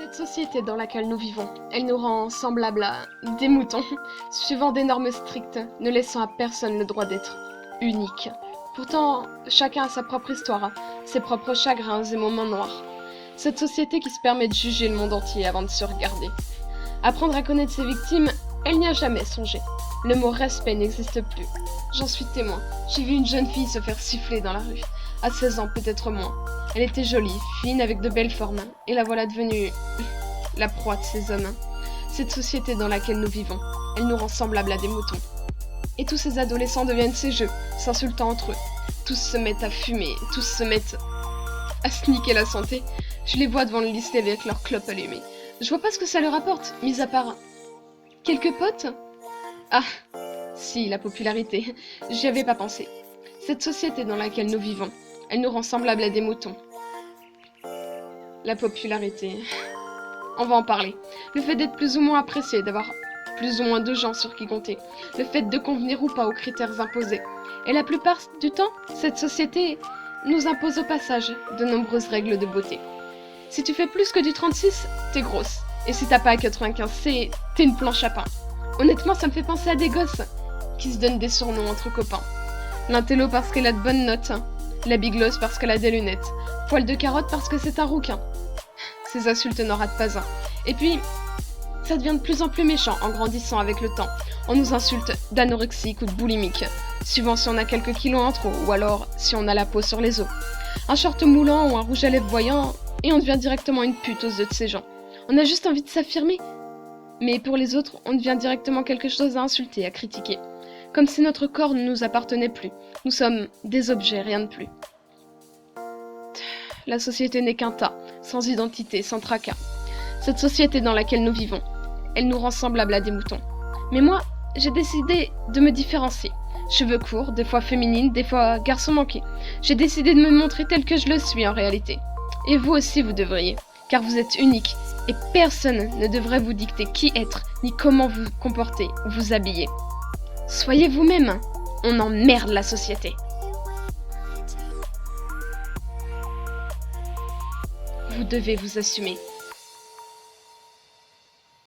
Cette société dans laquelle nous vivons, elle nous rend semblables à des moutons, suivant des normes strictes, ne laissant à personne le droit d'être unique. Pourtant, chacun a sa propre histoire, ses propres chagrins et moments noirs. Cette société qui se permet de juger le monde entier avant de se regarder. Apprendre à connaître ses victimes, elle n'y a jamais songé. Le mot respect n'existe plus. J'en suis témoin. J'ai vu une jeune fille se faire siffler dans la rue. À 16 ans, peut-être moins. Elle était jolie, fine, avec de belles formes. Et la voilà devenue la proie de ces hommes. Cette société dans laquelle nous vivons, elle nous rend semblables à des moutons. Et tous ces adolescents deviennent ces jeux, s'insultant entre eux. Tous se mettent à fumer, tous se mettent à se niquer la santé. Je les vois devant le lycée avec leurs clopes allumées. Je vois pas ce que ça leur apporte, mis à part quelques potes. Ah, si, la popularité. J'y avais pas pensé. Cette société dans laquelle nous vivons, elle nous rend semblables à des moutons. La popularité. On va en parler. Le fait d'être plus ou moins apprécié, d'avoir plus ou moins de gens sur qui compter. Le fait de convenir ou pas aux critères imposés. Et la plupart du temps, cette société nous impose au passage de nombreuses règles de beauté. Si tu fais plus que du 36, t'es grosse. Et si t'as pas à 95C, t'es une planche à pain. Honnêtement, ça me fait penser à des gosses qui se donnent des surnoms entre copains. L'intello parce qu'elle a de bonnes notes, la biglosse parce qu'elle a des lunettes, poil de carotte parce que c'est un rouquin. Ces insultes n'en ratent pas un. Et puis, ça devient de plus en plus méchant en grandissant avec le temps. On nous insulte d'anorexique ou de boulimique, suivant si on a quelques kilos en trop, ou alors si on a la peau sur les os. Un short moulant ou un rouge à lèvres voyant, et on devient directement une pute aux yeux de ces gens. On a juste envie de s'affirmer. Mais pour les autres, on devient directement quelque chose à insulter, à critiquer. Comme si notre corps ne nous appartenait plus. Nous sommes des objets, rien de plus. La société n'est qu'un tas, sans identité, sans tracas. Cette société dans laquelle nous vivons, elle nous rend semblables à des moutons. Mais moi, j'ai décidé de me différencier. Cheveux courts, des fois féminine, des fois garçon manqué. J'ai décidé de me montrer tel que je le suis en réalité. Et vous aussi vous devriez, car vous êtes unique, et personne ne devrait vous dicter qui être, ni comment vous comporter ou vous habiller. Soyez vous-même, on emmerde la société. Vous devez vous assumer.